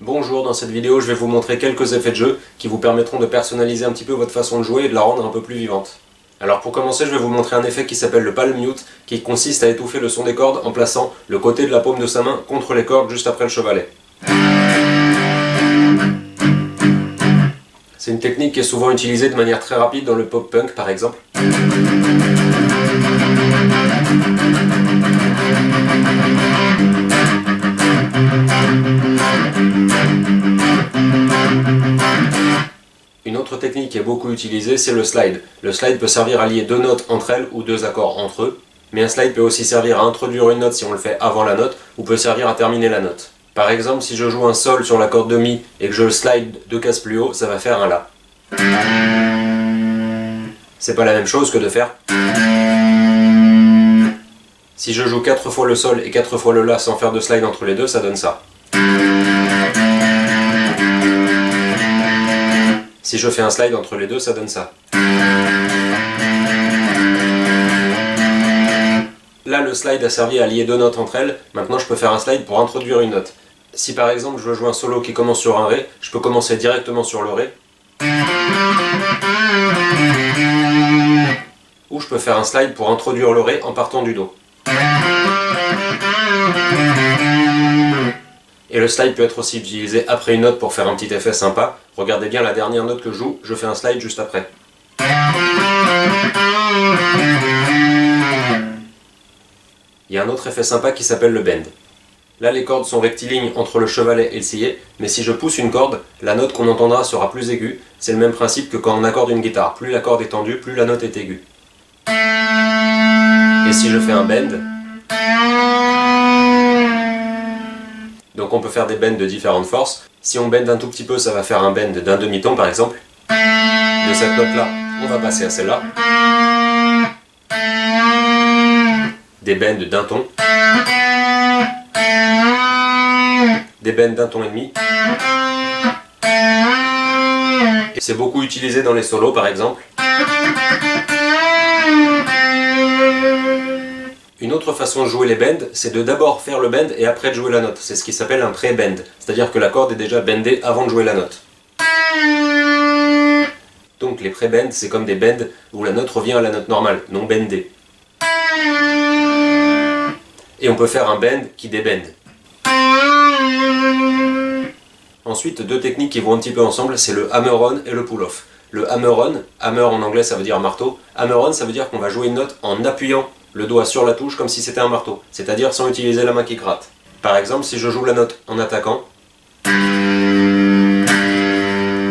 Bonjour, dans cette vidéo je vais vous montrer quelques effets de jeu qui vous permettront de personnaliser un petit peu votre façon de jouer et de la rendre un peu plus vivante. Alors pour commencer je vais vous montrer un effet qui s'appelle le palm mute, qui consiste à étouffer le son des cordes en plaçant le côté de la paume de sa main contre les cordes juste après le chevalet. C'est une technique qui est souvent utilisée de manière très rapide dans le pop-punk par exemple. Une autre technique qui est beaucoup utilisée, c'est le slide. Le slide peut servir à lier deux notes entre elles ou deux accords entre eux, mais un slide peut aussi servir à introduire une note si on le fait avant la note, ou peut servir à terminer la note. Par exemple, si je joue un sol sur la corde de mi et que je le slide deux cases plus haut, ça va faire un la. C'est pas la même chose que de faire. Si je joue 4 fois le sol et 4 fois le la sans faire de slide entre les deux, ça donne ça. Si je fais un slide entre les deux, ça donne ça. Là, le slide a servi à lier deux notes entre elles. Maintenant, je peux faire un slide pour introduire une note. Si par exemple, je veux jouer un solo qui commence sur un ré, je peux commencer directement sur le ré. Ou je peux faire un slide pour introduire le ré en partant du do. Et le slide peut être aussi utilisé après une note pour faire un petit effet sympa. Regardez bien la dernière note que je joue, je fais un slide juste après. Il y a un autre effet sympa qui s'appelle le bend. Là les cordes sont rectilignes entre le chevalet et le sillet, mais si je pousse une corde, la note qu'on entendra sera plus aiguë. C'est le même principe que quand on accorde une guitare. Plus la corde est tendue, plus la note est aiguë. Et si je fais un bend, donc on peut faire des bends de différentes forces. Si on bend un tout petit peu, ça va faire un bend d'un demi-ton par exemple. De cette note-là, on va passer à celle-là. Des bends d'un ton. Des bends d'un ton et demi. Et c'est beaucoup utilisé dans les solos par exemple. Une autre façon de jouer les bends, c'est de d'abord faire le bend et après de jouer la note. C'est ce qui s'appelle un pré-bend, c'est-à-dire que la corde est déjà bendée avant de jouer la note. Donc les pré-bends, c'est comme des bends où la note revient à la note normale, non bendée. Et on peut faire un bend qui débende. Ensuite, deux techniques qui vont un petit peu ensemble, c'est le hammer-on et le pull-off. Le hammer-on, hammer en anglais ça veut dire marteau, hammer-on ça veut dire qu'on va jouer une note en appuyant le doigt sur la touche comme si c'était un marteau, c'est-à-dire sans utiliser la main qui gratte. Par exemple, si je joue la note en attaquant,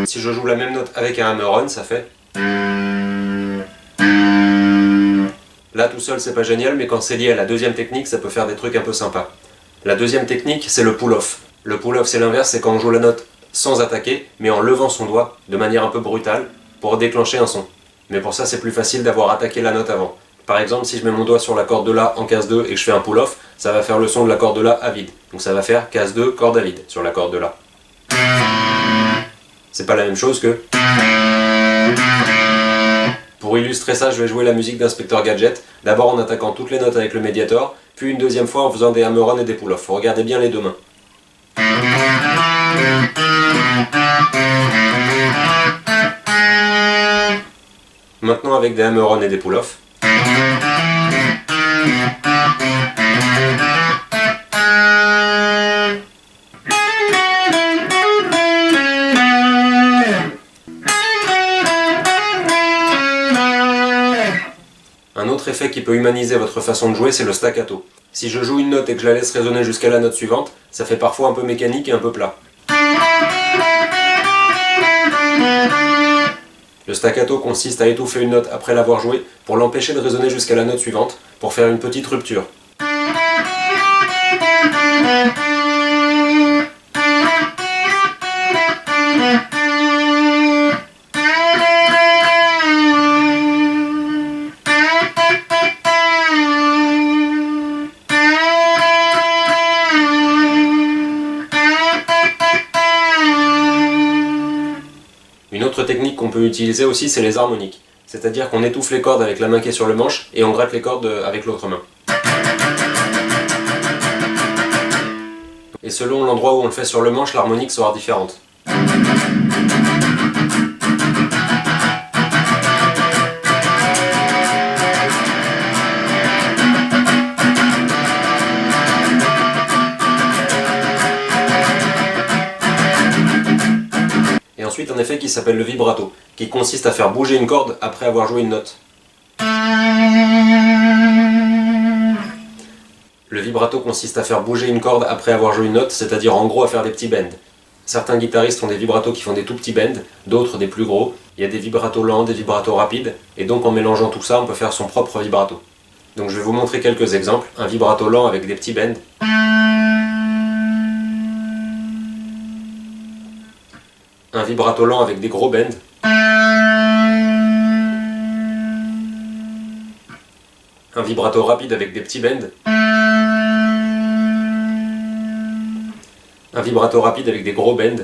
si je joue la même note avec un hammer-on, ça fait... Là tout seul c'est pas génial, mais quand c'est lié à la deuxième technique, ça peut faire des trucs un peu sympas. La deuxième technique, c'est le pull-off. Le pull-off c'est l'inverse, c'est quand on joue la note sans attaquer, mais en levant son doigt, de manière un peu brutale, pour déclencher un son. Mais pour ça c'est plus facile d'avoir attaqué la note avant. Par exemple, si je mets mon doigt sur la corde de la en case 2 et que je fais un pull-off, ça va faire le son de la corde de la à vide. Donc ça va faire case 2, corde à vide sur la corde de la. C'est pas la même chose que... Pour illustrer ça, je vais jouer la musique d'Inspecteur Gadget, d'abord en attaquant toutes les notes avec le Mediator, puis une deuxième fois en faisant des hammer-on et des pull-off. Regardez bien les deux mains. Maintenant avec des hammer-on et des pull-off. Un autre effet qui peut humaniser votre façon de jouer, c'est le staccato. Si je joue une note et que je la laisse résonner jusqu'à la note suivante, ça fait parfois un peu mécanique et un peu plat. Le staccato consiste à étouffer une note après l'avoir jouée pour l'empêcher de résonner jusqu'à la note suivante, pour faire une petite rupture. Une autre technique qu'on peut utiliser aussi, c'est les harmoniques. C'est-à-dire qu'on étouffe les cordes avec la main qui est sur le manche et on gratte les cordes avec l'autre main. et selon l'endroit où on le fait sur le manche, l'harmonique sera différente. Et ensuite un effet qui s'appelle le vibrato, qui consiste à faire bouger une corde après avoir joué une note. Le vibrato consiste à faire bouger une corde après avoir joué une note, c'est-à-dire en gros à faire des petits bends. Certains guitaristes ont des vibratos qui font des tout petits bends, d'autres des plus gros. Il y a des vibratos lents, des vibratos rapides, et donc en mélangeant tout ça, on peut faire son propre vibrato. Donc je vais vous montrer quelques exemples. Un vibrato lent avec des petits bends. Un vibrato lent avec des gros bends. Un vibrato rapide avec des petits bends. Un vibrato rapide avec des gros bends.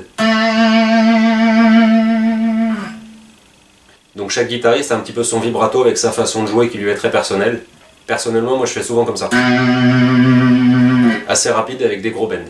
Donc chaque guitariste a un petit peu son vibrato avec sa façon de jouer qui lui est très personnelle. Personnellement, moi je fais souvent comme ça. Assez rapide avec des gros bends.